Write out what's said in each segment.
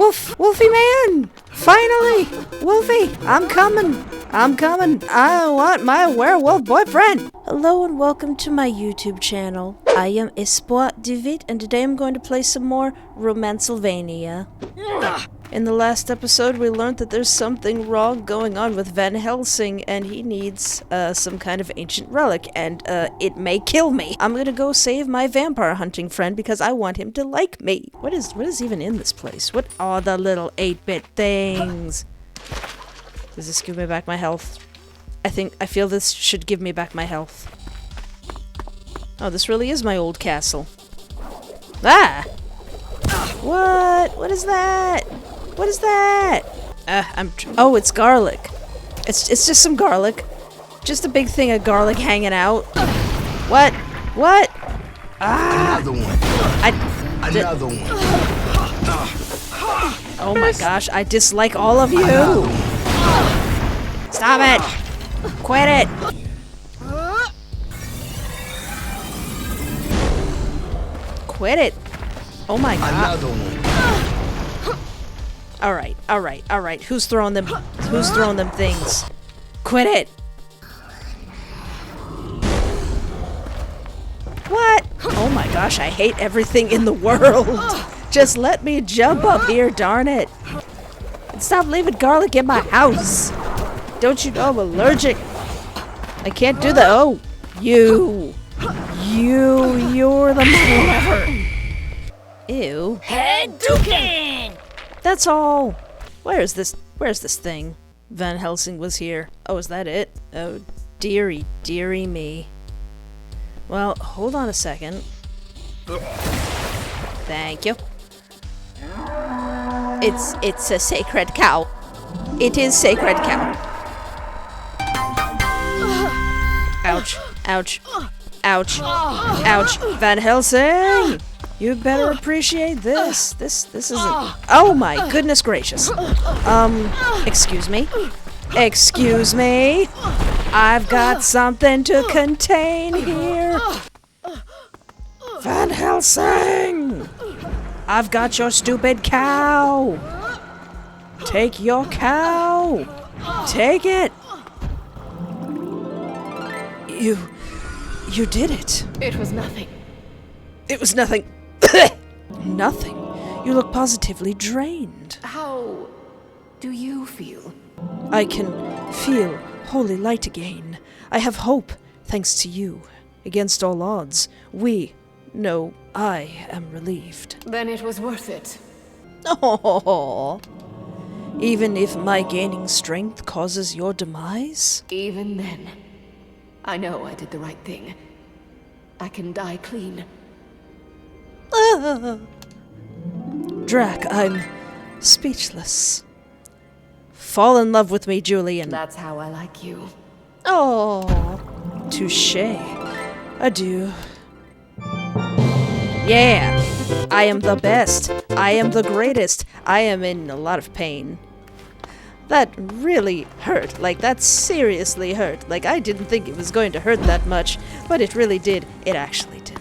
Wolfie man! Finally! Wolfie, I'm coming! I want my werewolf boyfriend! Hello and welcome to my YouTube channel. I am Espoir David and today I'm going to play some more Romancelvania. In the last episode we learned that there's something wrong going on with Van Helsing and he needs some kind of ancient relic and it may kill me. I'm gonna go save my vampire hunting friend because I want him to like me. What is even in this place? What are the little 8-bit things? Does this give me back my health? I feel this should give me back my health. Oh, this really is my old castle. Ah! What? What is that? What is that? Oh, it's garlic. It's just some garlic. Just a big thing of garlic hanging out. What? What? Ah! Another one. Another one. Oh my gosh, I dislike all of you. Stop it. Quit it. Quit it. Oh my god. Another one. Alright. Who's throwing them things? Quit it! What? Oh my gosh, I hate everything in the world! Just let me jump up here, darn it! And stop leaving garlic in my house! Don't you know I'm allergic? I can't do that. Oh! You're the whatever! Ew. Head Dukin! That's all. Where's this thing? Van Helsing was here. Oh, is that it? Oh, dearie me. Well, hold on a second. Thank you. It's a sacred cow. It is sacred cow. Ouch. Ouch. Ouch. Ouch. Van Helsing! You better appreciate this. This isn't... Oh my goodness gracious. Excuse me? Excuse me? I've got something to contain here. Van Helsing! I've got your stupid cow. Take your cow. Take it. You did it. It was nothing. It was nothing. Nothing. You look positively drained. How do you feel? I can feel holy light again. I have hope, thanks to you. Against all odds, I am relieved. Then it was worth it. Oh, even if my gaining strength causes your demise? Even then, I know I did the right thing. I can die clean. Drac, I'm speechless. Fall in love with me, Julian. That's how I like you. Oh, touché. Adieu. Yeah, I am the best. I am the greatest. I am in a lot of pain. That really hurt. Like, that seriously hurt. Like, I didn't think it was going to hurt that much, but it really did. It actually did.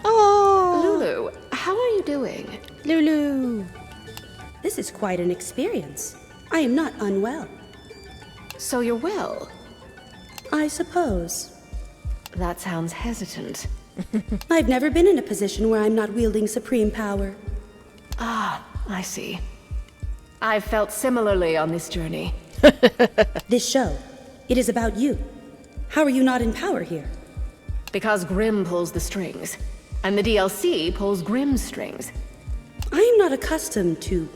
Oh, Lulu, how are you doing? Lulu. This is quite an experience. I am not unwell. So you're well? I suppose. That sounds hesitant. I've never been in a position where I'm not wielding supreme power. Ah, I see. I've felt similarly on this journey. This show, it is about you. How are you not in power here? Because Grimm pulls the strings, and the DLC pulls Grimm's strings. I am not accustomed to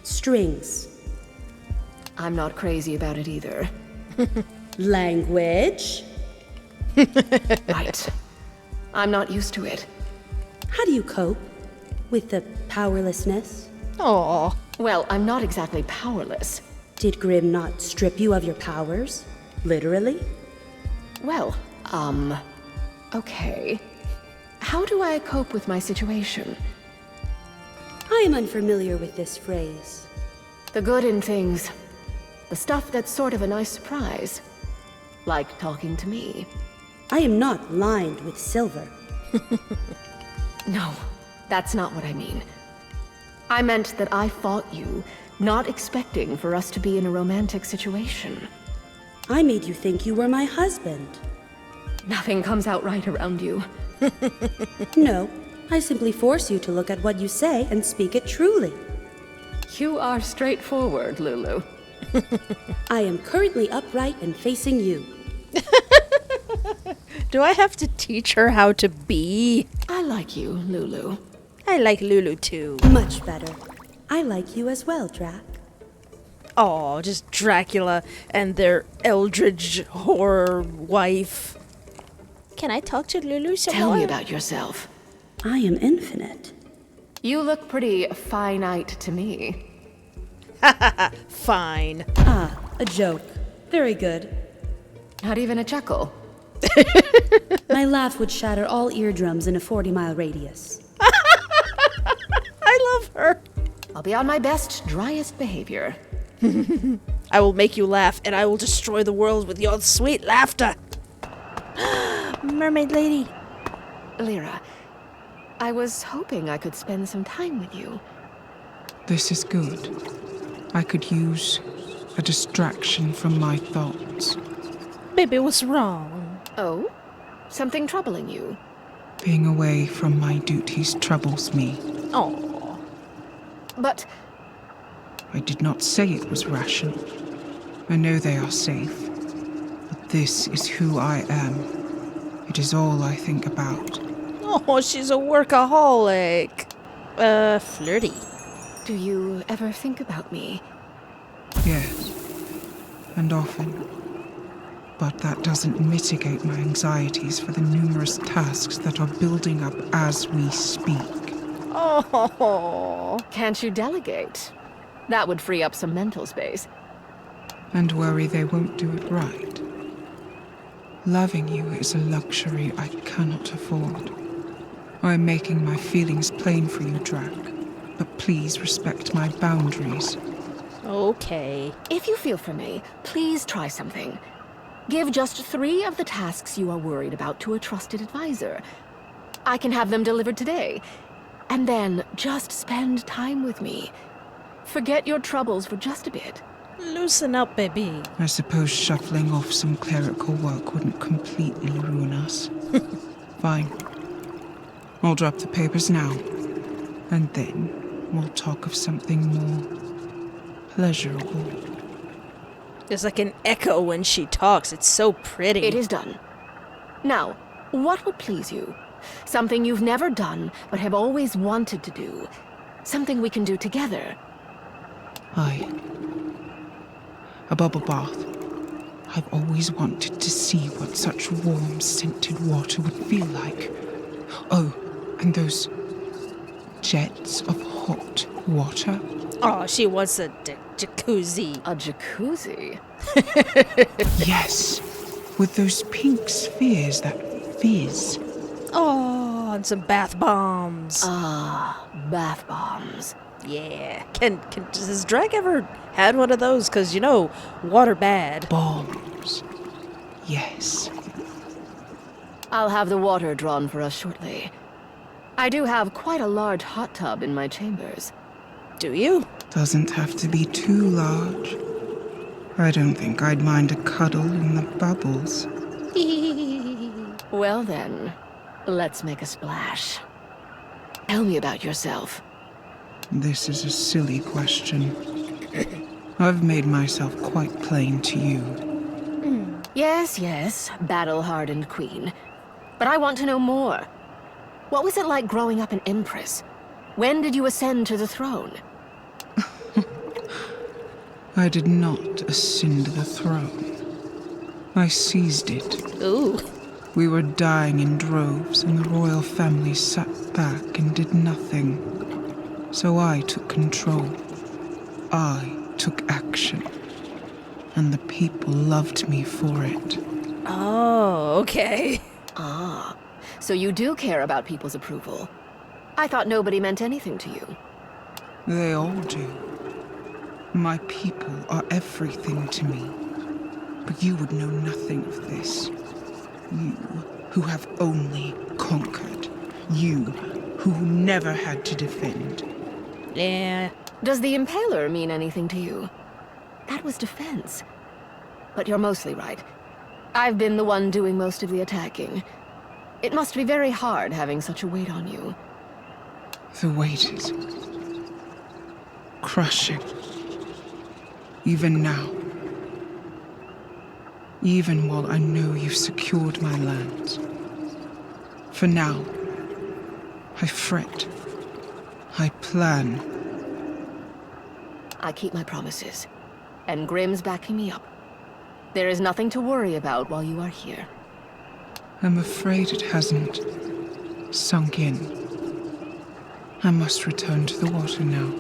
strings. I'm not crazy about it either. Language? Right. I'm not used to it. How do you cope with the powerlessness? Aw. Well, I'm not exactly powerless. Did Grimm not strip you of your powers? Literally? Well, okay. How do I cope with my situation? I am unfamiliar with this phrase. The good in things. The stuff that's sort of a nice surprise. Like talking to me. I am not lined with silver. No, that's not what I mean. I meant that I fought you, not expecting for us to be in a romantic situation. I made you think you were my husband. Nothing comes out right around you. No, I simply force you to look at what you say and speak it truly. You are straightforward, Lulu. I am currently upright and facing you. Do I have to teach her how to be? I like you, Lulu. I like Lulu too. Much better. I like you as well, Drac. Oh, just Dracula and their eldritch horror wife. Can I talk to Lulu some Tell more? me about yourself. I am infinite. You look pretty finite to me. Fine. Ah, a joke. Very good. Not even a chuckle. My laugh would shatter all eardrums in a 40-mile radius. I love her. I'll be on my best, driest behavior. I will make you laugh, and I will destroy the world with your sweet laughter. Mermaid lady. Lyra, I was hoping I could spend some time with you. This is good. I could use a distraction from my thoughts. Baby, what's wrong? Oh? Something troubling you? Being away from my duties troubles me. Oh. But I did not say it was rational. I know they are safe. But this is who I am. It is all I think about. Oh, she's a workaholic. Flirty. do you ever think about me? Yes, and often. But that doesn't mitigate my anxieties for the numerous tasks that are building up as we speak. Oh. Can't you delegate? That would free up some mental space. And worry they won't do it right. Loving you is a luxury I cannot afford. I am making my feelings plain for you, Drac, but please respect my boundaries. Okay. If you feel for me, please try something. Give just 3 of the tasks you are worried about to a trusted advisor. I can have them delivered today. And then just spend time with me. Forget your troubles for just a bit. Loosen up, baby. I suppose shuffling off some clerical work wouldn't completely ruin us. Fine. I'll drop the papers now. And then we'll talk of something more pleasurable. There's like an echo when she talks. It's so pretty. It is done. Now, what would please you? Something you've never done, but have always wanted to do. Something we can do together. A bubble bath. I've always wanted to see what such warm, scented water would feel like. Oh, and those jets of hot water. Oh, she wants a jacuzzi. A jacuzzi? Yes, with those pink spheres that fizz. Oh, and some bath bombs. Ah, bath bombs. Yeah. Has Drac ever had one of those? Because, you know, water bad. Bombs. Yes. I'll have the water drawn for us shortly. I do have quite a large hot tub in my chambers. Do you? Doesn't have to be too large. I don't think I'd mind a cuddle in the bubbles. Well then, let's make a splash. Tell me about yourself. This is a silly question. I've made myself quite plain to you. Yes, battle-hardened queen. But I want to know more. What was it like growing up an empress? When did you ascend to the throne? I did not ascend the throne. I seized it. Ooh. We were dying in droves, and the royal family sat back and did nothing. So I took control. I took action. And the people loved me for it. Oh, okay. Ah, so you do care about people's approval. I thought nobody meant anything to you. They all do. My people are everything to me. But you would know nothing of this. You, who have only conquered. You, who never had to defend. Yeah. Does the Impaler mean anything to you? That was defense. But you're mostly right. I've been the one doing most of the attacking. It must be very hard having such a weight on you. The weight is crushing. Even now. Even while I know you've secured my lands. For now, I fret. I plan. I keep my promises. And Grimm's backing me up. There is nothing to worry about while you are here. I'm afraid it hasn't sunk in. I must return to the water now.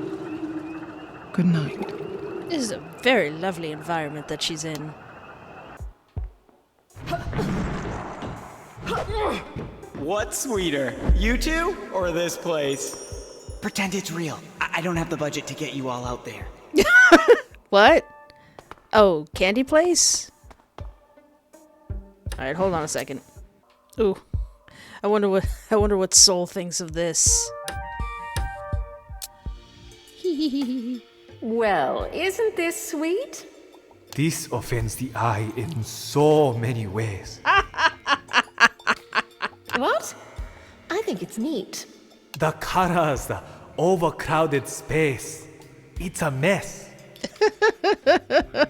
Good night. This is a very lovely environment that she's in. What's sweeter, you two or this place? Pretend it's real. I don't have the budget to get you all out there. What? Oh, candy place? Alright, hold on a second. Ooh. I wonder what Soul thinks of this. Well, isn't this sweet? This offends the eye in so many ways. What? I think it's neat. The colors, the overcrowded space. It's a mess.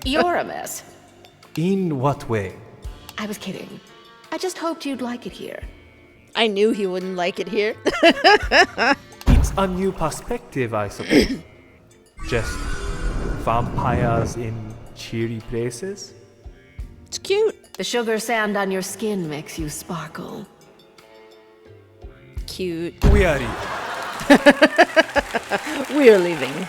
You're a mess. In what way? I was kidding. I just hoped you'd like it here. I knew he wouldn't like it here. It's a new perspective, I suppose. Just vampires in cheery places? It's cute. The sugar sand on your skin makes you sparkle. Cute. We are leaving. We're leaving.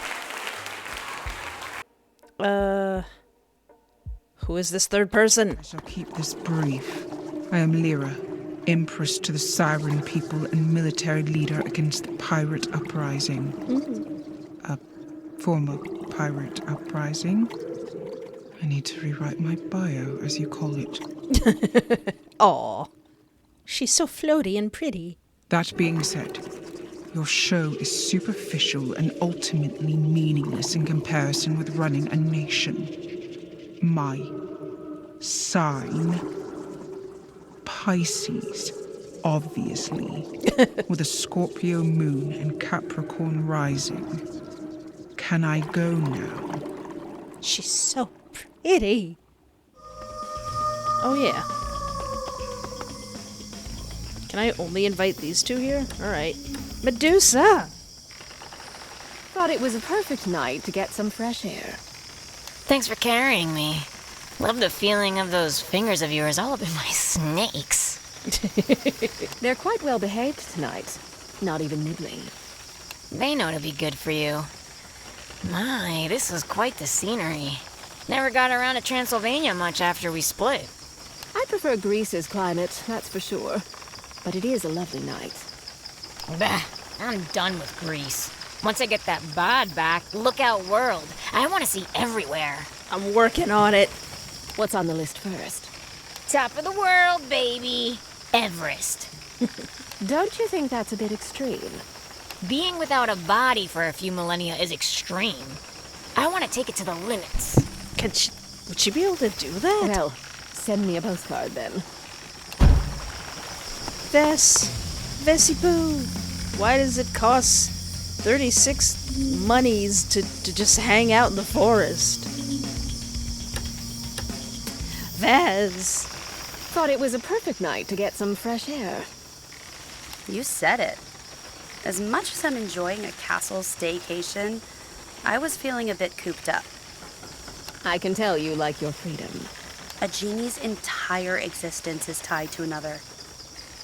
Who is this third person? I shall keep this brief. I am Lyra, Empress to the Siren people and military leader against the pirate uprising. A former pirate uprising. I need to rewrite my bio, as you call it. Aw. She's so floaty and pretty. That being said, your show is superficial and ultimately meaningless in comparison with running a nation. My sign, Pisces, obviously, with a Scorpio moon and Capricorn rising. Can I go now? She's so pretty. Oh yeah. Can I only invite these two here? Alright. Medusa! Thought it was a perfect night to get some fresh air. Thanks for carrying me. Love the feeling of those fingers of yours all up in my snakes. They're quite well behaved tonight. Not even nibbling. They know to be good for you. My, this was quite the scenery. Never got around to Transylvania much after we split. I prefer Greece's climate, that's for sure. But it is a lovely night. Bah, I'm done with Greece. Once I get that bod back, look out world. I want to see everywhere. I'm working on it. What's on the list first? Top of the world, baby. Everest. Don't you think that's a bit extreme? Being without a body for a few millennia is extreme. I want to take it to the limits. Would she be able to do that? Well, send me a postcard then. Vesipoo. Why does it cost 36 monies to just hang out in the forest? Vez. Thought it was a perfect night to get some fresh air. You said it. As much as I'm enjoying a castle staycation, I was feeling a bit cooped up. I can tell you like your freedom. A genie's entire existence is tied to another.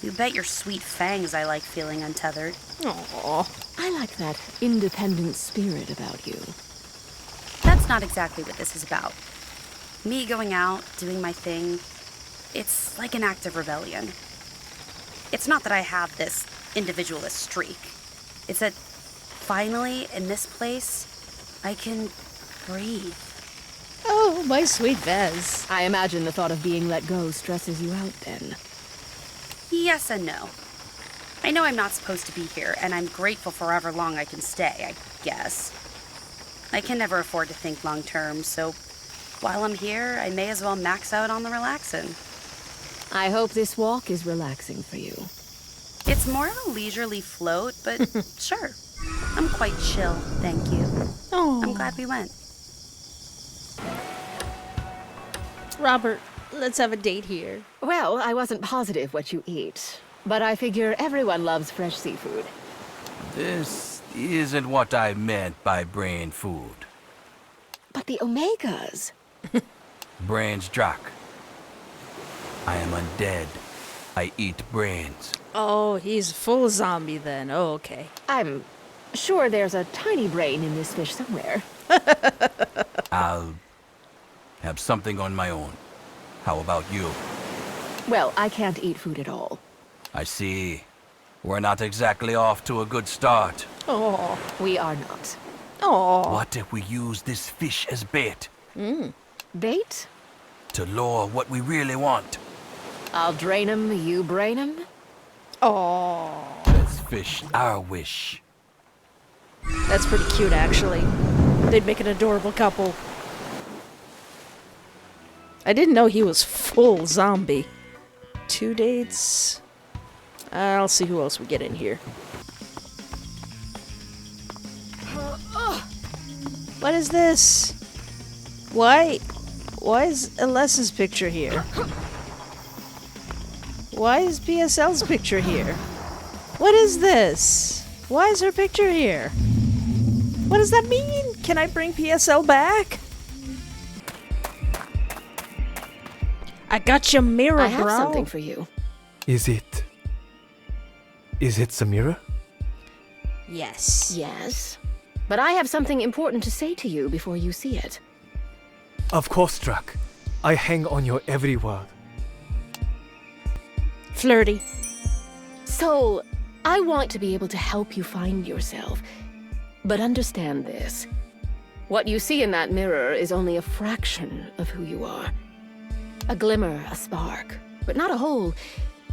You bet your sweet fangs I like feeling untethered. Aww. I like that independent spirit about you. That's not exactly what this is about. Me going out, doing my thing, it's like an act of rebellion. It's not that I have this individualist streak. It's that finally, in this place, I can breathe. Oh, my sweet Vez. I imagine the thought of being let go stresses you out then. Yes and no. I know I'm not supposed to be here, and I'm grateful for however long I can stay, I guess. I can never afford to think long term, so while I'm here, I may as well max out on the relaxing. I hope this walk is relaxing for you. It's more of a leisurely float, but sure. I'm quite chill, thank you. Oh, I'm glad we went. Robert, let's have a date here. Well, I wasn't positive what you eat, but I figure everyone loves fresh seafood. This isn't what I meant by brain food. But the omegas. Brains Drac. I am undead. I eat brains. Oh, he's full zombie then. Oh, okay. I'm sure there's a tiny brain in this fish somewhere. I'll have something on my own. How about you? Well, I can't eat food at all. I see. We're not exactly off to a good start. Oh, We are not. oh. What if we use this fish as bait Bait? to lure what we really want? I'll drain 'em, you brain 'em. Oh, Let's fish our wish. that's pretty cute, actually. They'd make an adorable couple. I didn't know he was full zombie. 2 dates. I'll see who else we get in here. What is this? Why is Alessa's picture here? Why is PSL's picture here? What is this? Why is her picture here? What does that mean? Can I bring PSL back? I got your mirror, I have bro. something for you. Is it Samira? Yes. Yes. But I have something important to say to you before you see it. Of course, Drac. I hang on your every word. Flirty. Soul, I want to be able to help you find yourself. But understand this. What you see in that mirror is only a fraction of who you are. A glimmer, a spark, but not a whole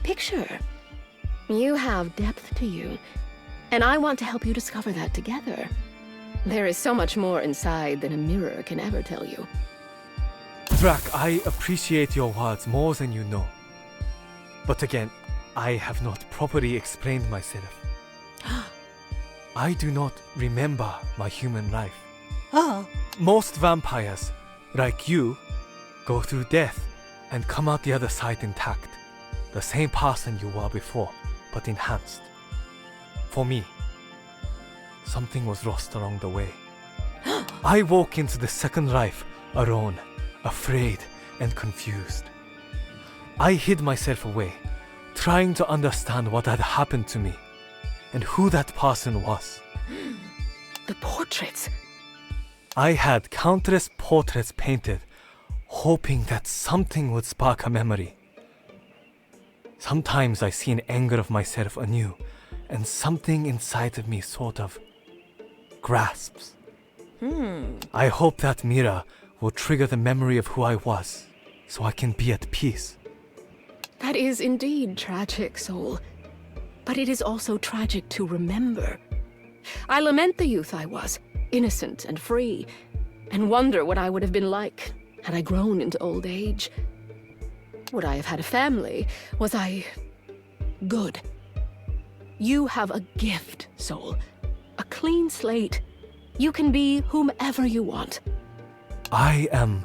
picture. You have depth to you, and I want to help you discover that together. There is so much more inside than a mirror can ever tell you. Drac, I appreciate your words more than you know. But again, I have not properly explained myself. I do not remember my human life. Oh. Most vampires, like you, go through death and come out the other side intact. The same person you were before, but enhanced. For me, something was lost along the way. I woke into the second life alone, afraid and confused. I hid myself away, trying to understand what had happened to me and who that person was. The portraits. I had countless portraits painted, hoping that something would spark a memory. Sometimes I see an anger of myself anew, and something inside of me sort of grasps. I hope that mirror will trigger the memory of who I was, so I can be at peace. That is indeed tragic, Soul. But it is also tragic to remember. I lament the youth I was, innocent and free, and wonder what I would have been like had I grown into old age. Would I have had a family? Was I good? You have a gift, Soul. A clean slate. You can be whomever you want. I am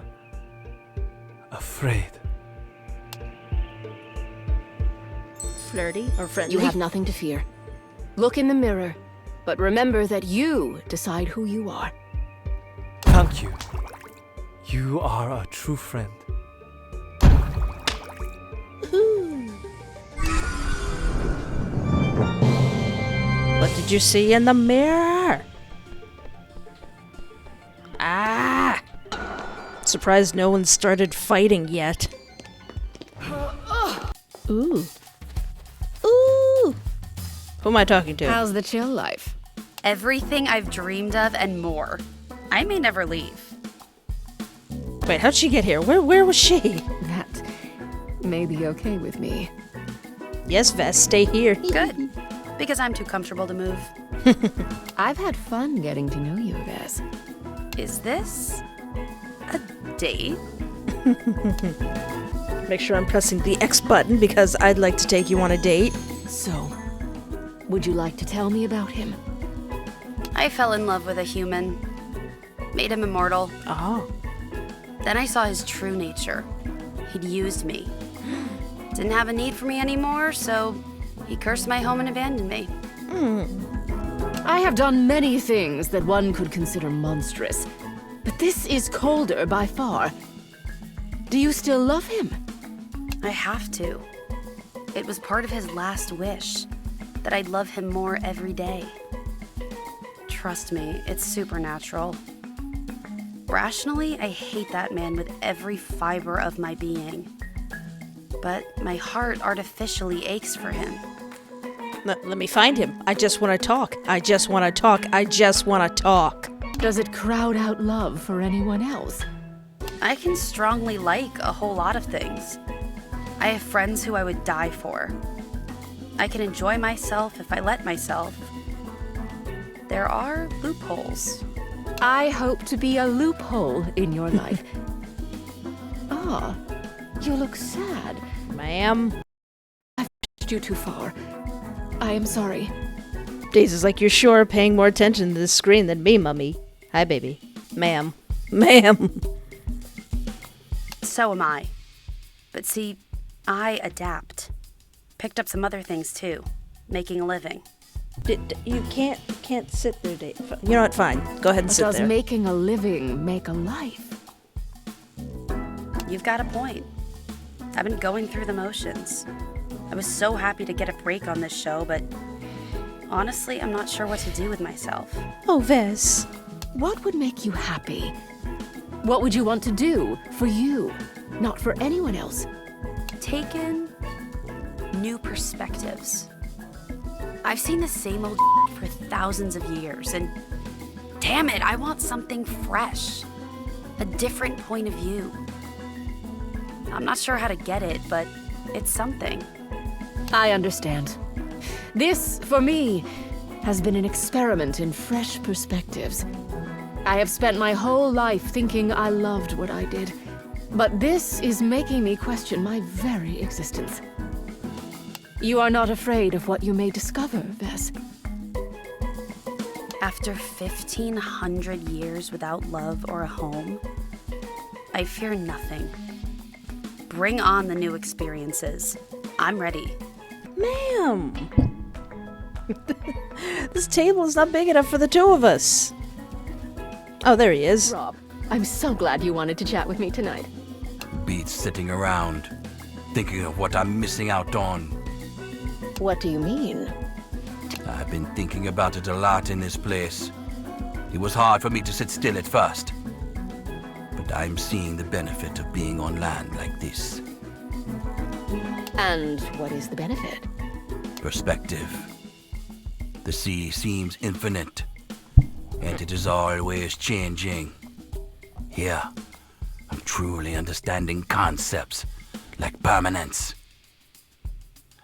afraid. Flirty or friendly? You have nothing to fear. Look in the mirror, but remember that you decide who you are. Thank you. You are a true friend. What did you see in the mirror? Ah! Surprised no one started fighting yet. Ooh. Ooh! Who am I talking to? How's the chill life? Everything I've dreamed of and more. I may never leave. Wait, how'd she get here? Where was she? That may be okay with me. Yes, Vess, stay here. Good. Because I'm too comfortable to move. I've had fun getting to know you, Vess. Is this a date? Make sure I'm pressing the X button because I'd like to take you on a date. So, would you like to tell me about him? I fell in love with a human. Made him immortal. Oh. Then I saw his true nature. He'd used me. Didn't have a need for me anymore, so he cursed my home and abandoned me. I have done many things that one could consider monstrous, but this is colder by far. Do you still love him? I have to. It was part of his last wish, that I'd love him more every day. Trust me, it's supernatural. Rationally, I hate that man with every fiber of my being. But my heart artificially aches for him. Let me find him. I just want to talk. I just want to talk. I just want to talk. Does it crowd out love for anyone else? I can strongly like a whole lot of things. I have friends who I would die for. I can enjoy myself if I let myself. There are loopholes. I hope to be a loophole in your life. Ah, you look sad. Ma'am. I've pushed you too far. I am sorry. Daisy's like, you're sure paying more attention to the screen than me, Mummy. Hi, baby. Ma'am. Ma'am. So am I. But see, I adapt. Picked up some other things too. Making a living. You can't sit there, Dave. You know what? Fine. Go ahead and sit there. Does making a living make a life? You've got a point. I've been going through the motions. I was so happy to get a break on this show, but honestly, I'm not sure what to do with myself. Oh, Vess. What would make you happy? What would you want to do for you, not for anyone else? Take in new perspectives. I've seen the same old for thousands of years, and damn it, I want something fresh. A different point of view. I'm not sure how to get it, but it's something. I understand. This, for me, has been an experiment in fresh perspectives. I have spent my whole life thinking I loved what I did, but this is making me question my very existence. You are not afraid of what you may discover, Vess. After 1,500 years without love or a home, I fear nothing. Bring on the new experiences. I'm ready. Ma'am! This table is not big enough for the two of us. Oh, there he is. Rob, I'm so glad you wanted to chat with me tonight. Beats sitting around, thinking of what I'm missing out on. What do you mean? I've been thinking about it a lot in this place. It was hard for me to sit still at first. But I'm seeing the benefit of being on land like this. And what is the benefit? Perspective. The sea seems infinite, and it is always changing. Here, I'm truly understanding concepts like permanence.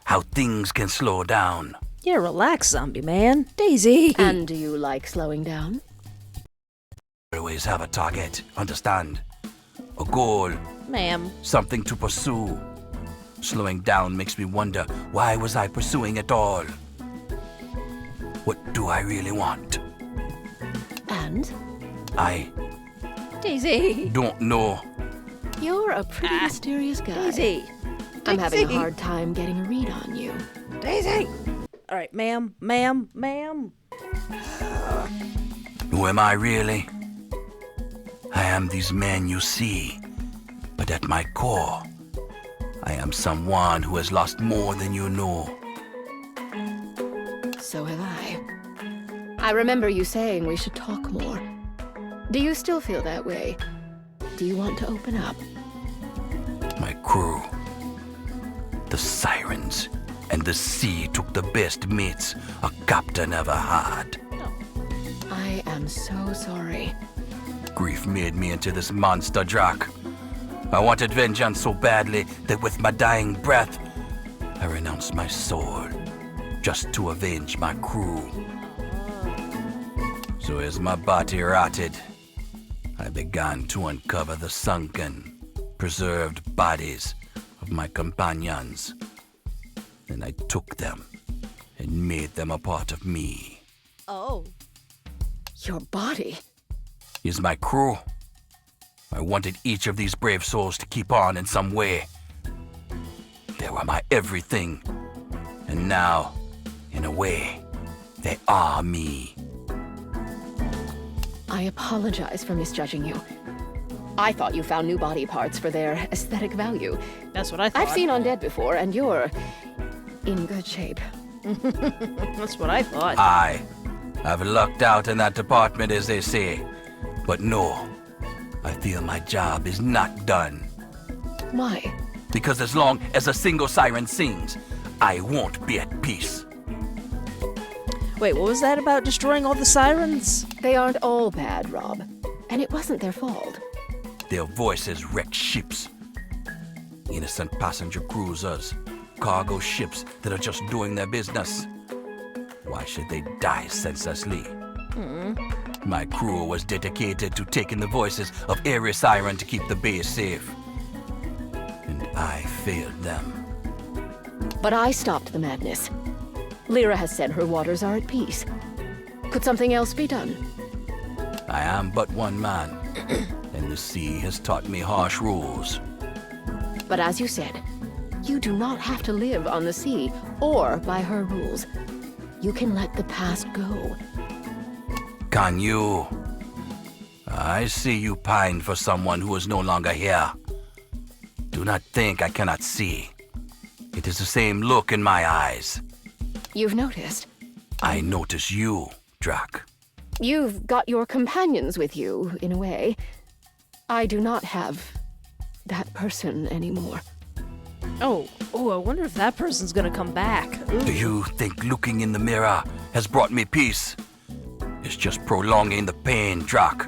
How things can slow down. Yeah, relax, zombie man. Daisy! And do you like slowing down? Always have a target, understand? A goal. Ma'am. Something to pursue. Slowing down makes me wonder, why was I pursuing at all? What do I really want? And? I Daisy! don't know. You're a pretty mysterious guy. Daisy! I'm having a hard time getting a read on you. Daisy! Alright, ma'am. Who am I really? I am these men you see, but at my core, I am someone who has lost more than you know. So have I. I remember you saying we should talk more. Do you still feel that way? Do you want to open up? My crew, the sirens, and the sea took the best mates a captain ever had. I am so sorry. Grief made me into this monster, Drac. I wanted vengeance so badly that with my dying breath, I renounced my soul just to avenge my crew. So as my body rotted, I began to uncover the sunken, preserved bodies of my companions. Then I took them and made them a part of me. Oh. Your body? Is my crew. I wanted each of these brave souls to keep on in some way. They were my everything. And now, in a way, they are me. I apologize for misjudging you. I thought you found new body parts for their aesthetic value. That's what I thought. I've seen undead before, and you're in good shape. That's what I thought. I've lucked out in that department, as they say. But no, I feel my job is not done. Why? Because as long as a single siren sings, I won't be at peace. Wait, what was that about destroying all the sirens? They aren't all bad, Rob. And it wasn't their fault. Their voices wreck ships. Innocent passenger cruisers, cargo ships that are just doing their business. Why should they die senselessly? My crew was dedicated to taking the voices of every siren to keep the base safe. And I failed them. But I stopped the madness. Lyra has said her waters are at peace. Could something else be done? I am but one man, and the sea has taught me harsh rules. But as you said, you do not have to live on the sea or by her rules. You can let the past go. Can you? I see you pine for someone who is no longer here. Do not think I cannot see. It is the same look in my eyes. You've noticed. I notice you, Drac. You've got your companions with you, in a way. I do not have that person anymore. Oh, I wonder if that person's gonna come back. Ooh. Do you think looking in the mirror has brought me peace? It's just prolonging the pain, Drac.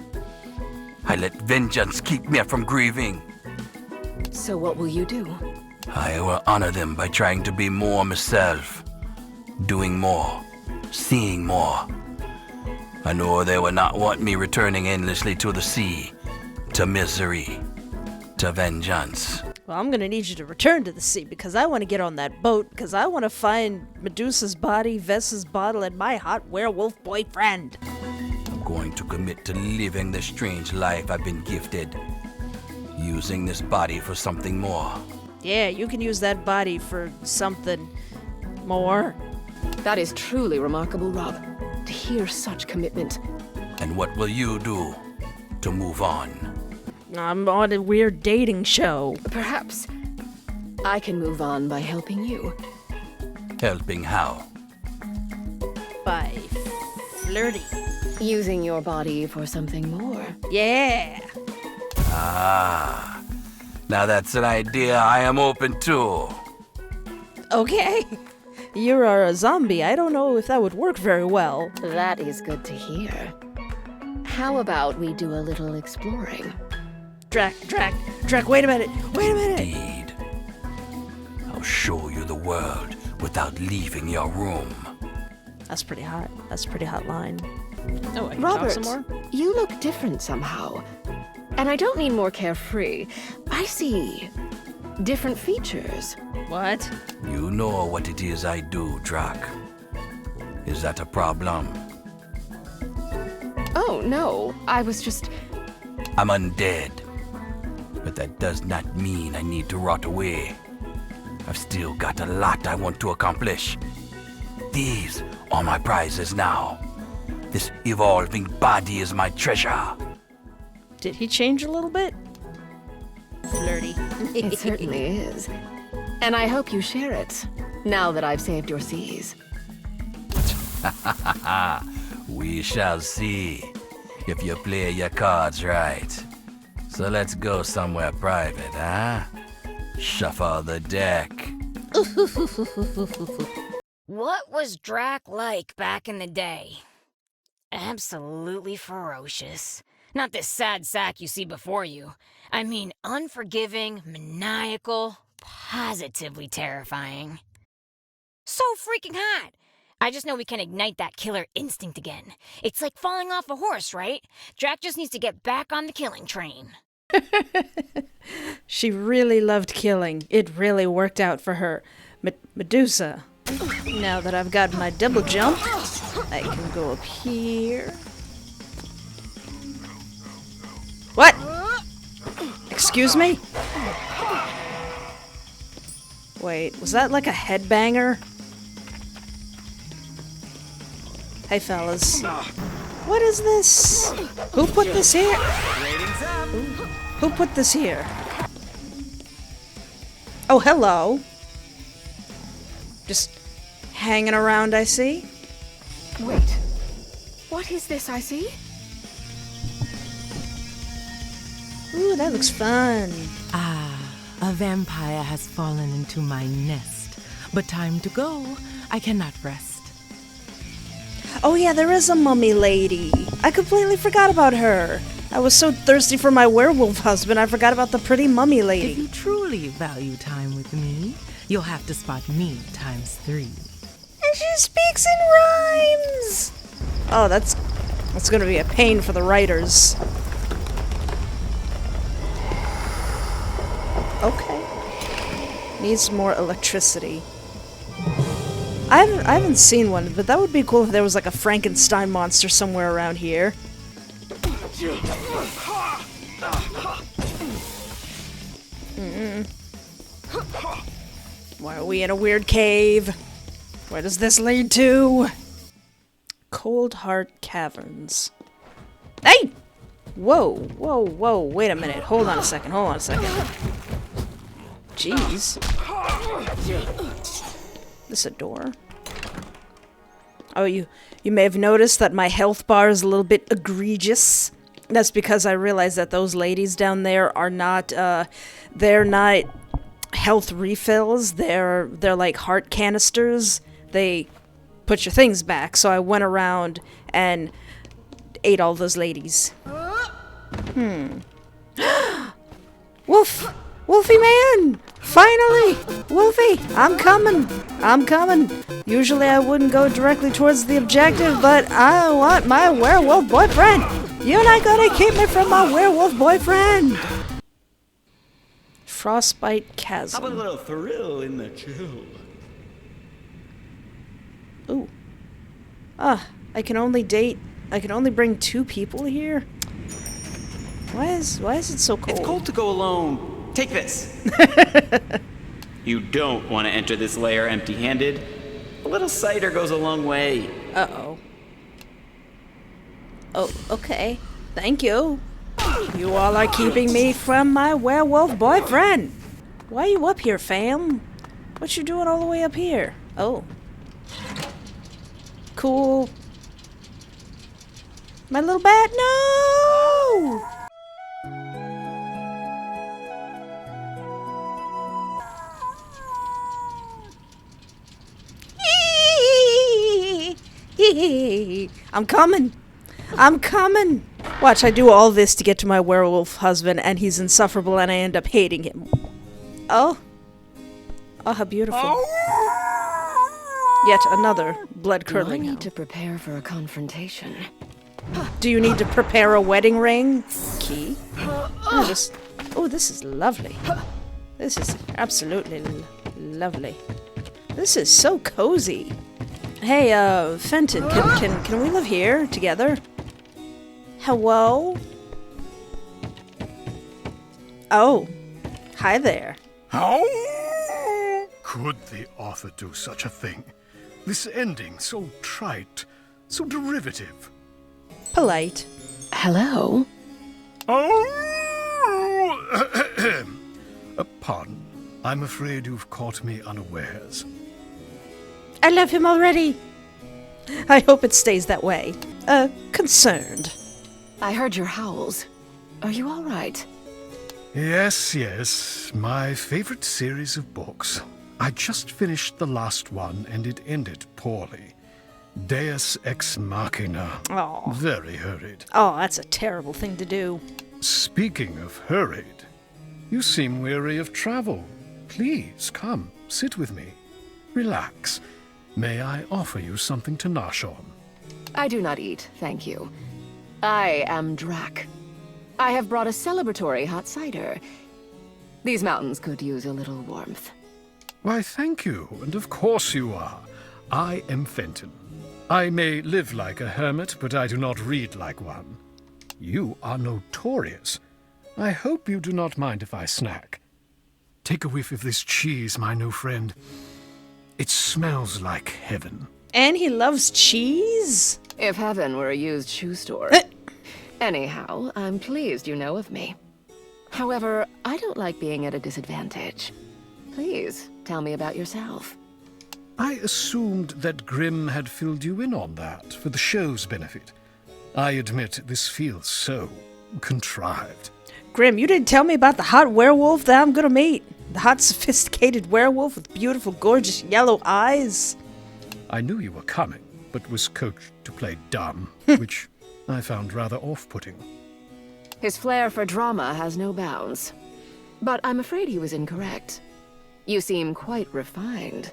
I let vengeance keep me from grieving. So what will you do? I will honor them by trying to be more myself. Doing more. Seeing more. I know they will not want me returning endlessly to the sea. To misery. To vengeance. Well, I'm gonna need you to return to the sea because I want to get on that boat because I want to find Medusa's body, Vessa's bottle, and my hot werewolf boyfriend. I'm going to commit to living the strange life I've been gifted. Using this body for something more. Yeah, you can use that body for something more. That is truly remarkable, Rob. To hear such commitment. And what will you do to move on? I'm on a weird dating show. Perhaps I can move on by helping you. Helping how? By flirty. Using your body for something more. Yeah. Ah, now that's an idea I am open to. Okay. You are a zombie. I don't know if that would work very well. That is good to hear. How about we do a little exploring? Drac, wait a minute. Indeed. I'll show you the world without leaving your room. That's pretty hot. That's a pretty hot line. Oh, I can Robert, talk some more? you look different somehow. And I don't mean more carefree. I see different features. What? You know what it is I do, Drac. Is that a problem? Oh, no. I was just... I'm undead. But that does not mean I need to rot away. I've still got a lot I want to accomplish. These are my prizes now. This evolving body is my treasure. Did he change a little bit? Flirty. It certainly is. And I hope you share it, now that I've saved your seas. We shall see, if you play your cards right. So let's go somewhere private, huh? Shuffle the deck. What was Drac like back in the day? Absolutely ferocious. Not this sad sack you see before you. I mean unforgiving, maniacal, positively terrifying. So freaking hot. I just know we can ignite that killer instinct again. It's like falling off a horse, right? Drac just needs to get back on the killing train. She really loved killing. It really worked out for her. Medusa. Now that I've got my double jump, I can go up here. What? Excuse me? Wait, was that like a headbanger? Hey fellas. What is this? Who put this here? Who put this here? Oh, hello. Just hanging around, I see. Wait. What is this I see? Ooh, that looks fun. Ah, a vampire has fallen into my nest. But time to go. I cannot rest. Oh yeah, there is a mummy lady. I completely forgot about her. I was so thirsty for my werewolf husband, I forgot about the pretty mummy lady. If you truly value time with me, you'll have to spot me ×3. And she speaks in rhymes! Oh, that's gonna be a pain for the writers. Okay. Needs more electricity. I haven't seen one, but that would be cool if there was like a Frankenstein monster somewhere around here. Why are we in a weird cave? Where does this lead to? Cold Heart Caverns. Hey! Whoa, whoa, whoa, wait a minute. Hold on a second, Jeez. This a door? Oh, you may have noticed that my health bar is a little bit egregious. That's because I realized that those ladies down there are not, they're not health refills. They're like heart canisters. They put your things back. So I went around and ate all those ladies. Wolf! Wolfie man! Finally! Wolfie! I'm coming! Usually I wouldn't go directly towards the objective, but I want my werewolf boyfriend! You're not gonna keep me from my werewolf boyfriend! Frostbite Chasm. How about a little thrill in the chill? Ooh. I can only bring 2 people here? Why is it so cold? It's cold to go alone. Take this. You don't want to enter this lair empty-handed. A little cider goes a long way. Uh-oh. Oh, okay. Thank you. You all are keeping me from my werewolf boyfriend. Why are you up here, fam? What you doing all the way up here? Oh. Cool. My little bat? No! I'm coming! Watch, I do all this to get to my werewolf husband, and he's insufferable, and I end up hating him. Oh. Oh, how beautiful. Yet another blood-curdling I howl. need to prepare for a confrontation. Do you need to prepare a wedding ring? Key? Oh, this is lovely. This is absolutely lovely. This is so cozy. Hey, Fenton, can we live here together? Hello? Oh, hi there. How could the author do such a thing? This ending so trite, so derivative. Polite. Hello? Oh! Pardon. I'm afraid you've caught me unawares. I love him already. I hope it stays that way. Concerned. I heard your howls. Are you all right? Yes. My favorite series of books. I just finished the last one, and it ended poorly. Deus Ex Machina. Oh. Very hurried. Oh, that's a terrible thing to do. Speaking of hurried, you seem weary of travel. Please, come, sit with me. Relax. May I offer you something to nosh on? I do not eat, thank you. I am Drac. I have brought a celebratory hot cider. These mountains could use a little warmth. Why, thank you, and of course you are. I am Fenton. I may live like a hermit, but I do not read like one. You are notorious. I hope you do not mind if I snack. Take a whiff of this cheese, my new friend. It smells like heaven. And he loves cheese? If heaven were a used shoe store. Anyhow, I'm pleased you know of me. However, I don't like being at a disadvantage. Please, tell me about yourself. I assumed that Grimm had filled you in on that for the show's benefit. I admit this feels so contrived. Grimm, you didn't tell me about the hot werewolf that I'm gonna meet. The hot, sophisticated werewolf with beautiful, gorgeous yellow eyes. I knew you were coming, but was coached to play dumb, which I found rather off-putting. His flair for drama has no bounds. But I'm afraid he was incorrect. You seem quite refined.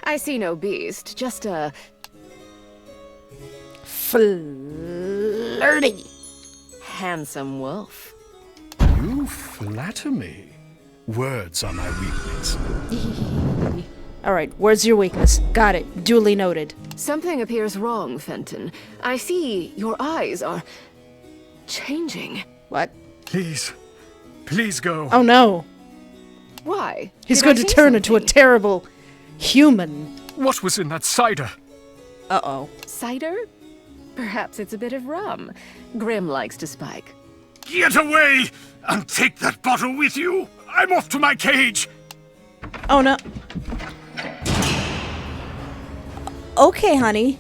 I see no beast, just a... flirty. handsome wolf. You flatter me. Words are my weakness. Alright, where's your weakness? Got it. Duly noted. Something appears wrong, Fenton. I see your eyes are... changing. What? Please. Please go. Oh no. Why? He's Did going I to say turn into a something? terrible human. What was in that cider? Uh-oh. Cider? Perhaps it's a bit of rum. Grimm likes to spike. Get away! And take that bottle with you! I'm off to my cage! Oh no. Okay, honey.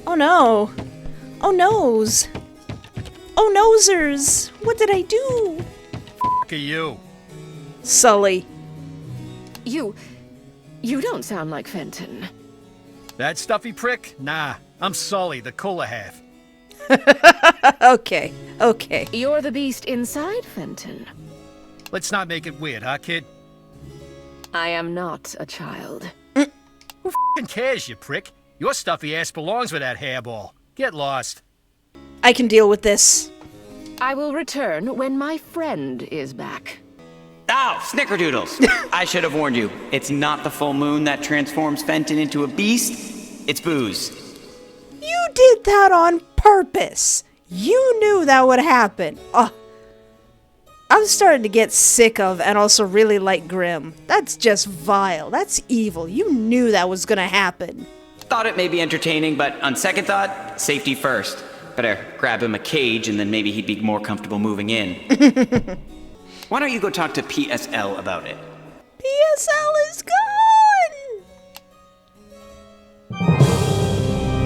Oh no. Oh noes. Oh nosers. What did I do? F*** you. Sully. You don't sound like Fenton. That stuffy prick? Nah, I'm Sully, the cooler half. Okay, okay. You're the beast inside Fenton. Let's not make it weird, huh, kid? I am not a child. Who f***ing cares, you prick? Your stuffy ass belongs with that hairball. Get lost. I can deal with this. I will return when my friend is back. Ow! Snickerdoodles! I should have warned you. It's not the full moon that transforms Fenton into a beast. It's booze. You did that on purpose. You knew that would happen. I'm starting to get sick of and also really like Grimm. That's just vile. That's evil. You knew that was gonna happen. Thought it may be entertaining, but on second thought, safety first. Better grab him a cage and then maybe he'd be more comfortable moving in. Why don't you go talk to PSL about it? PSL is gone!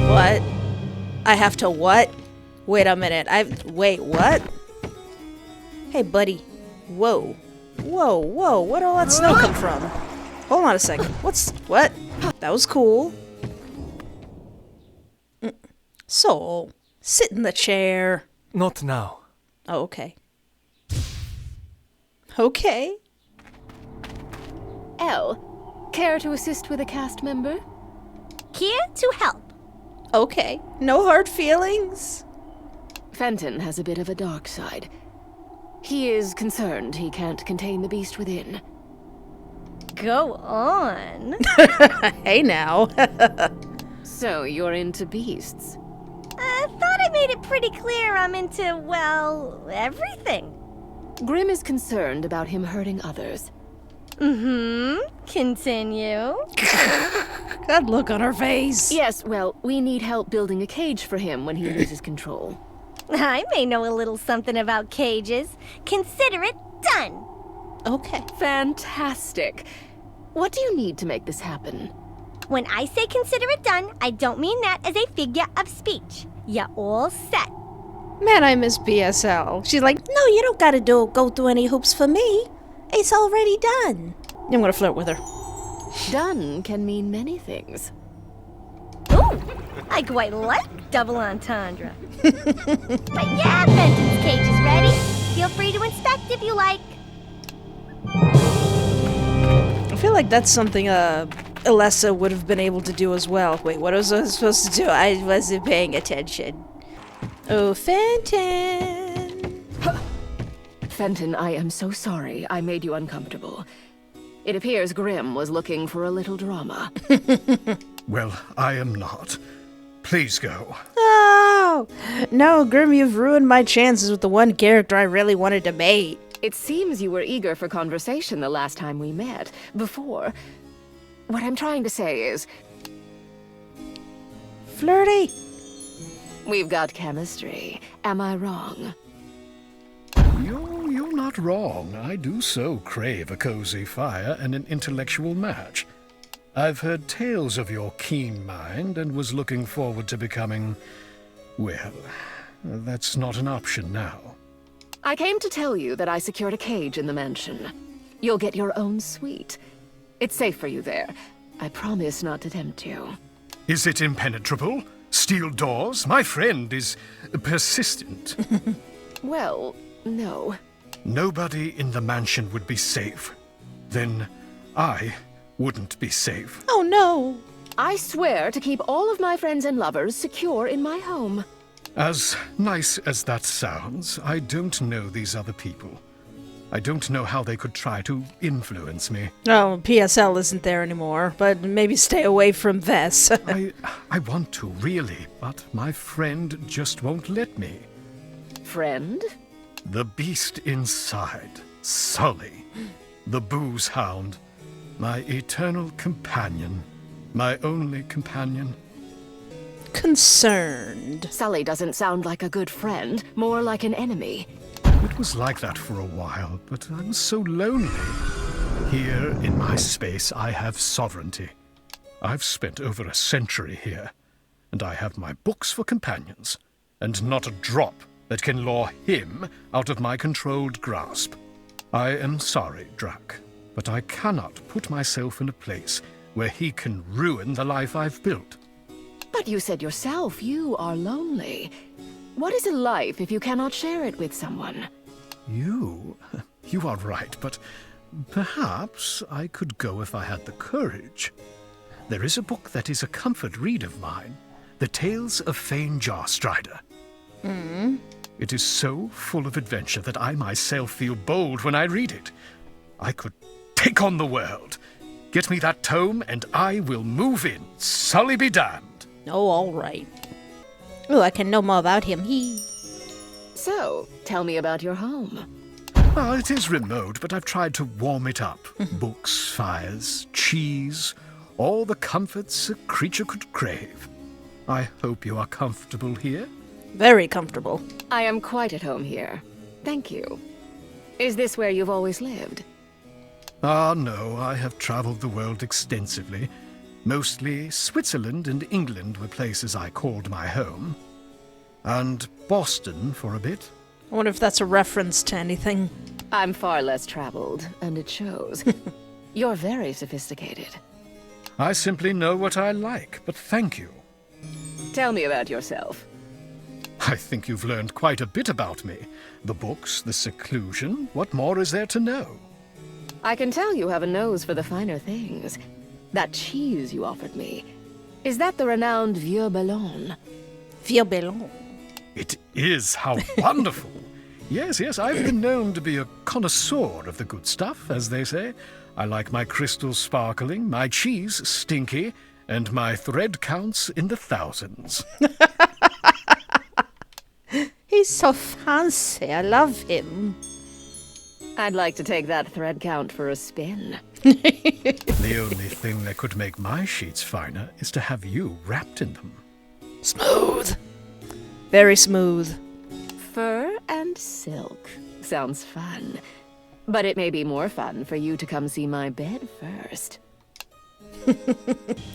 What? I have to what? Wait a minute. Wait, what? Hey, buddy. Whoa. Whoa, whoa. Where'd all that snow come from? Hold on a second. What? That was cool. Soul, sit in the chair. Not now. Oh, okay. Okay. Elle, care to assist with a cast member? Here to help. Okay. No hard feelings. Fenton has a bit of a dark side. He is concerned he can't contain the beast within. Go on. Hey now. So you're into beasts? I thought I made it pretty clear I'm into, well, everything. Grimm is concerned about him hurting others. Continue. That look on her face. Yes, well, we need help building a cage for him when he loses control. I may know a little something about cages. Consider it done. Okay. Fantastic. What do you need to make this happen? When I say consider it done, I don't mean that as a figure of speech. You're all set. Man, I miss BSL. She's like, no, you don't gotta go through any hoops for me. It's already done. I'm gonna flirt with her. Done can mean many things. Ooh, I quite like double entendre. But yeah, Fenton's cage is ready. Feel free to inspect if you like. I feel like that's something Alessa would have been able to do as well. Wait, what was I supposed to do? I wasn't paying attention. Oh, Fenton! Fenton, I am so sorry I made you uncomfortable. It appears Grimm was looking for a little drama. Well, I am not. Please go. Oh! No, Grimm, you've ruined my chances with the one character I really wanted to mate. It seems you were eager for conversation the last time we met. Before. What I'm trying to say is... Flirty! We've got chemistry. Am I wrong? You're not wrong. I do so crave a cozy fire and an intellectual match. I've heard tales of your keen mind and was looking forward to becoming... well, that's not an option now. I came to tell you that I secured a cage in the mansion. You'll get your own suite. It's safe for you there. I promise not to tempt you. Is it impenetrable? Steel doors? My friend is persistent. Well, no. Nobody in the mansion would be safe. Then I wouldn't be safe. Oh no! I swear to keep all of my friends and lovers secure in my home. As nice as that sounds, I don't know these other people. I don't know how they could try to influence me. Oh, PSL isn't there anymore, but maybe stay away from Vess. I want to, really, but my friend just won't let me. Friend? The beast inside, Sully, the booze hound, my eternal companion, my only companion. Concerned. Sully doesn't sound like a good friend, more like an enemy. It was like that for a while, but I was so lonely. Here, in my space, I have sovereignty. I've spent over a century here, and I have my books for companions, and not a drop that can lure him out of my controlled grasp. I am sorry, Drac, but I cannot put myself in a place where he can ruin the life I've built. But you said yourself you are lonely. What is a life if you cannot share it with someone? You are right, but perhaps I could go if I had the courage. There is a book that is a comfort read of mine, The Tales of Fane Jarstrider. It is so full of adventure that I myself feel bold when I read it. I could take on the world. Get me that tome and I will move in, Sully be damned. Oh, all right. Oh, I can know more about him. So, tell me about your home. Oh, it is remote, but I've tried to warm it up. Books, fires, cheese, all the comforts a creature could crave. I hope you are comfortable here. Very comfortable. I am quite at home here. Thank you. Is this where you've always lived? Ah, no, I have traveled the world extensively. Mostly Switzerland and England were places I called my home. And Boston for a bit. I wonder if that's a reference to anything. I'm far less traveled, and it shows. You're very sophisticated. I simply know what I like, but thank you. Tell me about yourself. I think you've learned quite a bit about me. The books, the seclusion, what more is there to know? I can tell you have a nose for the finer things. That cheese you offered me. Is that the renowned Vieux Bellon? Vieux Bellon. It is, how wonderful! Yes, I've been known to be a connoisseur of the good stuff, as they say. I like my crystals sparkling, my cheese stinky, and my thread counts in the thousands. He's so fancy. I love him. I'd like to take that thread count for a spin. The only thing that could make my sheets finer is to have you wrapped in them. Smooth. Very smooth. Fur and silk. Sounds fun. But it may be more fun for you to come see my bed first.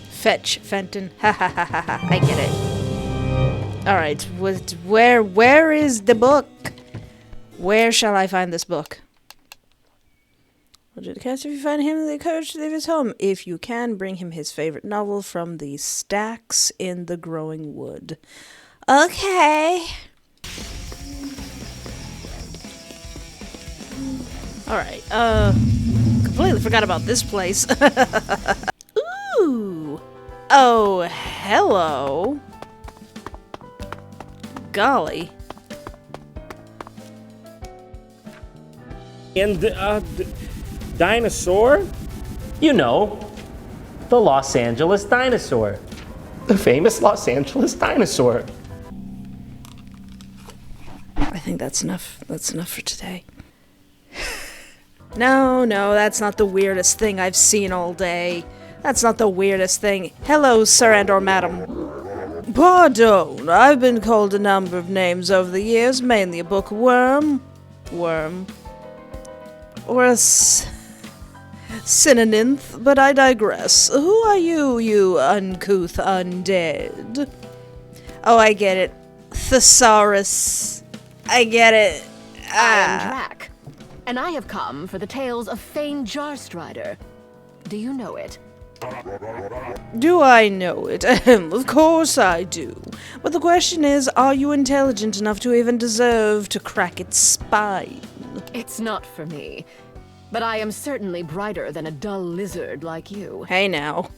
Fetch, Fenton. Ha ha ha ha ha. I get it. Alright, where is the book? Where shall I find this book? Will do the cast if you find him the courage to leave his home. If you can, bring him his favorite novel from the stacks in the growing wood. Okay. Alright, completely forgot about this place. Oh, hello. Golly. And dinosaur? You know, the Los Angeles dinosaur. The famous Los Angeles dinosaur. I think that's enough. That's enough for today. No, that's not the weirdest thing I've seen all day. That's not the weirdest thing. Hello, sir and or madam. Pardon, I've been called a number of names over the years, mainly a bookworm. Or a synonymph, but I digress. Who are you, you uncouth undead? Oh, I get it. Thesaurus. I get it. I am Drac, and I have come for the tales of Fane Jarstrider. Do you know it? Do I know it? Of course I do. But the question is, are you intelligent enough to even deserve to crack its spine? It's not for me, but I am certainly brighter than a dull lizard like you. Hey now.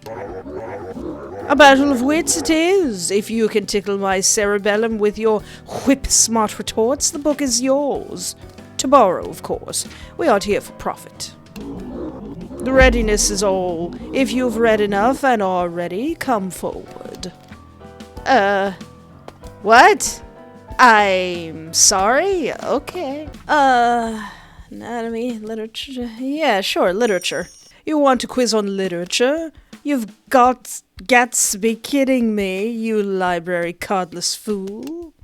A battle of wits it is. If you can tickle my cerebellum with your whip-smart retorts, the book is yours. To borrow, of course. We aren't here for profit. The readiness is all. If you've read enough and are ready, come forward. What? I'm sorry? Okay. Anatomy, literature. Yeah, sure, literature. You want a quiz on literature? You've got to be kidding me, you library cardless fool.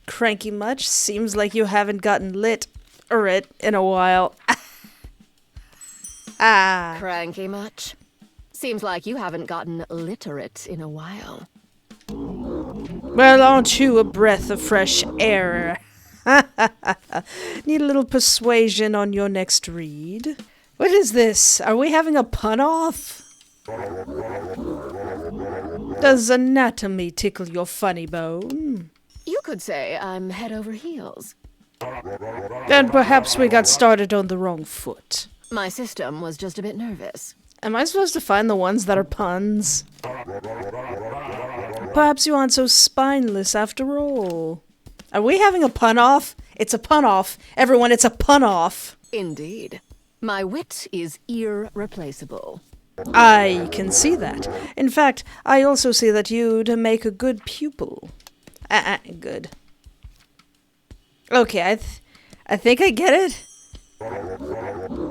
Cranky much? Seems like you haven't gotten lit in a while. Cranky much? Seems like you haven't gotten literate in a while. Well, aren't you a breath of fresh air? Need a little persuasion on your next read? What is this? Are we having a pun-off? Does anatomy tickle your funny bone? You could say I'm head over heels. Then perhaps we got started on the wrong foot. My system was just a bit nervous. Am I supposed to find the ones that are puns? Perhaps you aren't so spineless after all. Are we having a pun-off? It's a pun-off. Everyone, it's a pun-off. Indeed. My wit is irreplaceable. I can see that. In fact, I also see that you'd make a good pupil. Good. Okay, I think I get it.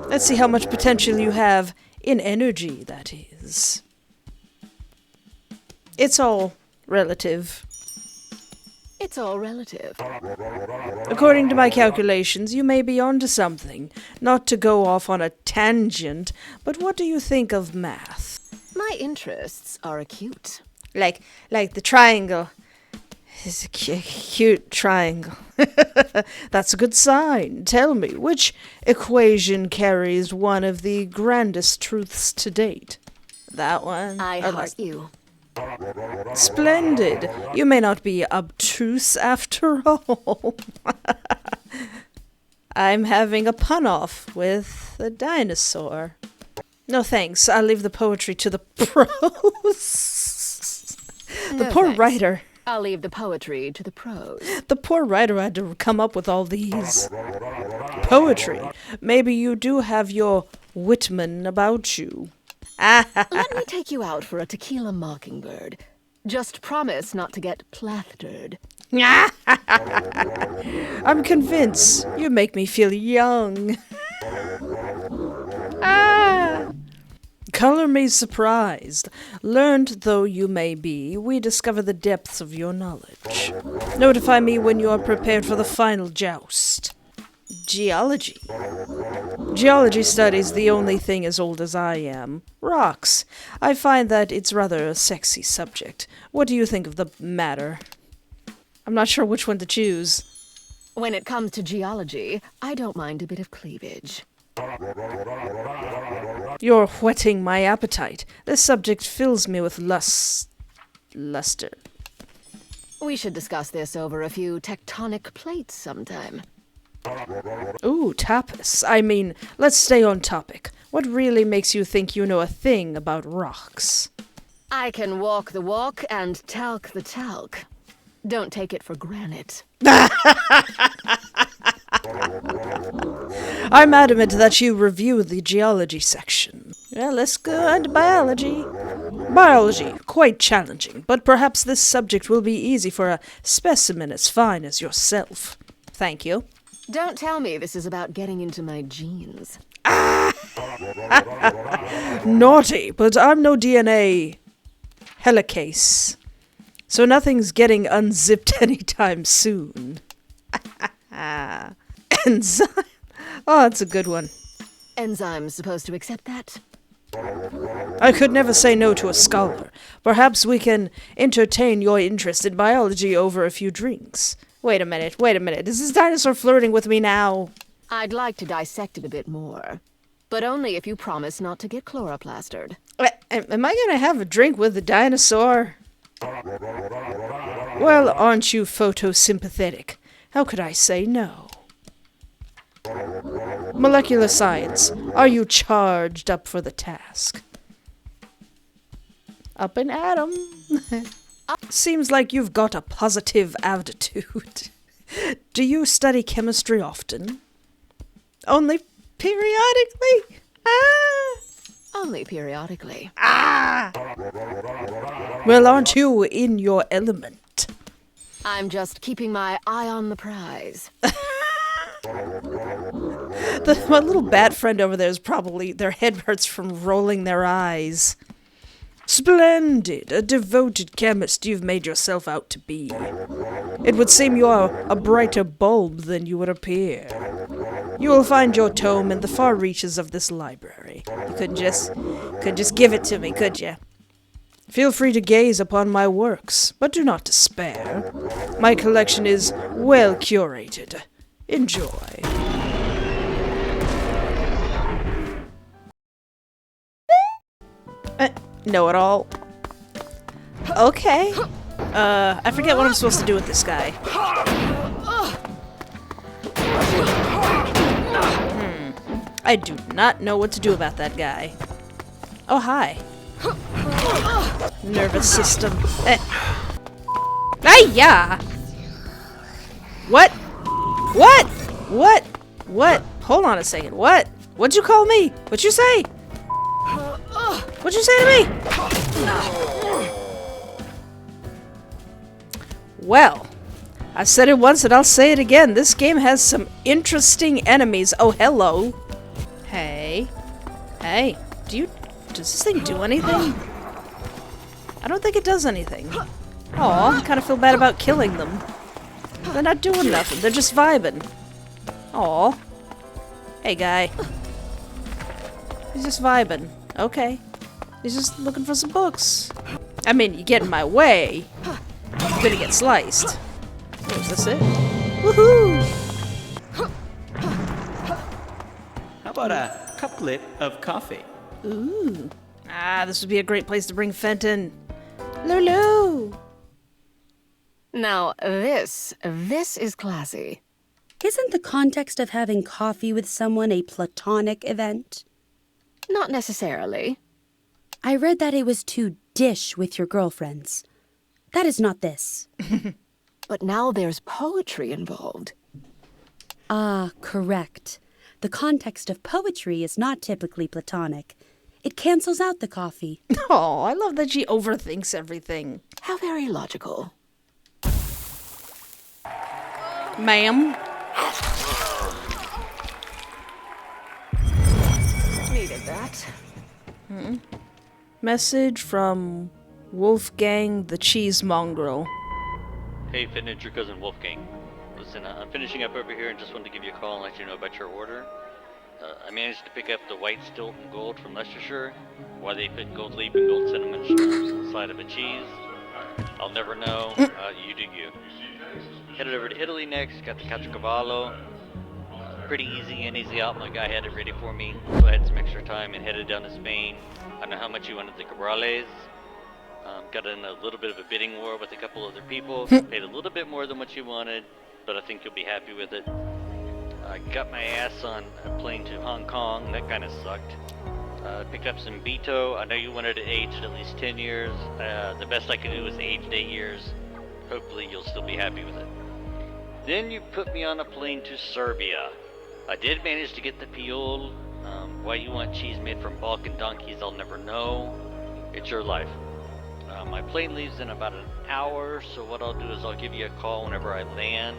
Let's see how much potential you have in energy, that is. It's all relative. It's all relative. According to my calculations, you may be onto something. Not to go off on a tangent, but what do you think of math? My interests are acute. Like the triangle. It's a cute triangle. That's a good sign. Tell me, which equation carries one of the grandest truths to date? That one? I heart you. Splendid. You may not be obtuse after all. I'm having a pun-off with the dinosaur. No thanks. I'll leave the poetry to the pros. The poor writer. I'll leave the poetry to the prose. The poor writer had to come up with all these. Poetry. Maybe you do have your Whitman about you. Let me take you out for a tequila mockingbird. Just promise not to get plastered. I'm convinced. You make me feel young. Color me surprised. Learned though you may be, we discover the depths of your knowledge. Notify me when you are prepared for the final joust. Geology. Geology studies the only thing as old as I am. Rocks. I find that it's rather a sexy subject. What do you think of the matter? I'm not sure which one to choose. When it comes to geology, I don't mind a bit of cleavage. You're whetting my appetite. This subject fills me with luster. We should discuss this over a few tectonic plates sometime. Ooh, tapas. I mean, let's stay on topic. What really makes you think you know a thing about rocks? I can walk the walk and talc the talc. Don't take it for granted. I'm adamant that you review the geology section. Well, let's go on to biology. Biology, quite challenging, but perhaps this subject will be easy for a specimen as fine as yourself. Thank you. Don't tell me this is about getting into my genes. Naughty, but I'm no DNA helicase, so nothing's getting unzipped anytime soon. Enzyme. Oh, that's a good one. Enzymes supposed to accept that? I could never say no to a scholar. Perhaps we can entertain your interest in biology over a few drinks. Wait a minute. Is this dinosaur flirting with me now? I'd like to dissect it a bit more. But only if you promise not to get chloroplastered. Am I gonna have a drink with the dinosaur? Well, aren't you photosympathetic? How could I say no? Molecular science, are you charged up for the task? Up and at 'em. Seems like you've got a positive attitude. Do you study chemistry often? Only periodically? Only periodically. Well, aren't you in your element? I'm just keeping my eye on the prize. My little bat friend over there is probably, their head hurts from rolling their eyes. Splendid, a devoted chemist you've made yourself out to be. It would seem you are a brighter bulb than you would appear. You will find your tome in the far reaches of this library. You couldn't just give it to me, could you? Feel free to gaze upon my works, but do not despair. My collection is well curated. Enjoy. Know-it-all. Okay. I forget what I'm supposed to do with this guy. I do not know what to do about that guy. Oh, hi. Nervous system. Hey-ya! What? What? What? What? Hold on a second. What? What'd you call me? What'd you say? What'd you say to me? Well, I said it once and I'll say it again. This game has some interesting enemies. Oh, hello. Hey. Hey. Does this thing do anything? I don't think it does anything. Aw, I kind of feel bad about killing them. They're not doing nothing. They're just vibing. Aw. Hey, guy. He's just vibing. Okay. He's just looking for some books. I mean, you get in my way, you're gonna get sliced. Oh, is this it? Woohoo! How about a couplet of coffee? Ooh. This would be a great place to bring Fenton. Lulu! Now, this is classy. Isn't the context of having coffee with someone a platonic event? Not necessarily. I read that it was to dish with your girlfriends. That is not this. But now there's poetry involved. Ah, correct. The context of poetry is not typically platonic. It cancels out the coffee. Oh, I love that she overthinks everything. How very logical. Ma'am? Needed that. Message from Wolfgang the Cheese Mongrel. Hey, Finn, it's your cousin Wolfgang. Listen, I'm finishing up over here and just wanted to give you a call and let you know about your order. I managed to pick up the white Stilton Gold from Leicestershire. Why they put gold leaf and gold cinnamon shrubs on the side of a cheese, I'll never know. You do you. Headed over to Italy next, got the Caciocavallo. Pretty easy in, easy out. My guy had it ready for me, so I had some extra time and headed down to Spain. I don't know how much you wanted the cabrales. Got in a little bit of a bidding war with a couple other people. Paid a little bit more than what you wanted, but I think you'll be happy with it. I got my ass on a plane to Hong Kong. That kind of sucked. Picked up some Beto. I know you wanted it aged at least 10 years. The best I can do is aged 8 years. Hopefully you'll still be happy with it. Then you put me on a plane to Serbia. I did manage to get the Piol. Why you want cheese made from Balkan donkeys, I'll never know. It's your life. My plane leaves in about an hour, so what I'll do is I'll give you a call whenever I land,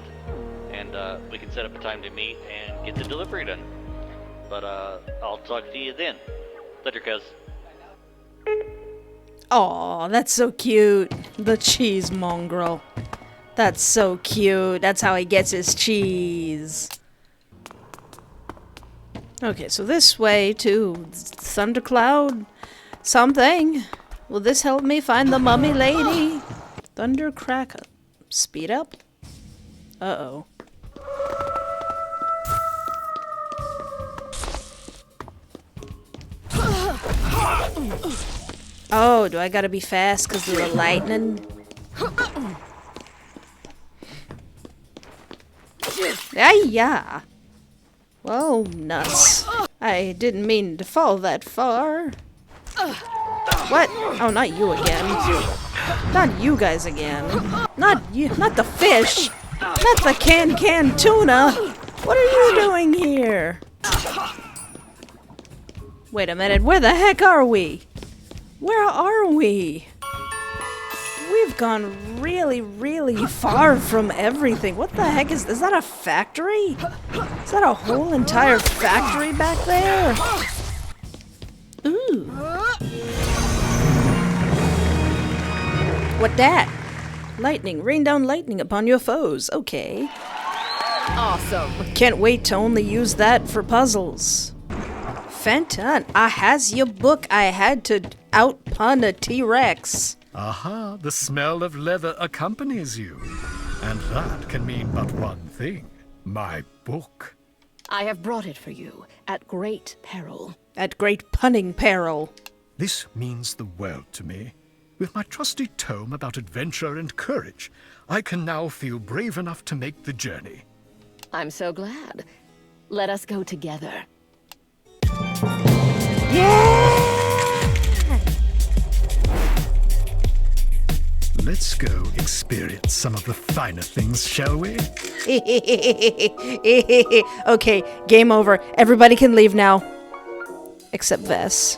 and we can set up a time to meet and get the delivery done. But I'll talk to you then. Later, cuz. Aw, that's so cute. The cheese mongrel. That's so cute. That's how he gets his cheese. Okay, so this way to Thundercloud something. Will this help me find the mummy lady? Thundercrack. Speed up? Uh-oh. Oh, do I gotta be fast because of the lightning? Ah-yeah. Whoa, nuts. I didn't mean to fall that far. What? Oh, not you again. Not you guys again. Not you. Not the fish. Not the can tuna. What are you doing here? Wait a minute. Where the heck are we? Where are we? We've gone really, really far from everything. What the heck is that a factory? Is that a whole entire factory back there? Ooh. What that? Lightning. Rain down lightning upon your foes. Okay. Awesome. Can't wait to only use that for puzzles. Fenton, I has your book. I had to outpun a T-Rex. Aha, the smell of leather accompanies you. And that can mean but one thing. My book. I have brought it for you, at great peril. At great punning peril. This means the world to me. With my trusty tome about adventure and courage, I can now feel brave enough to make the journey. I'm so glad. Let us go together. Yeah! Let's go experience some of the finer things, shall we? Okay, game over. Everybody can leave now. Except Vess.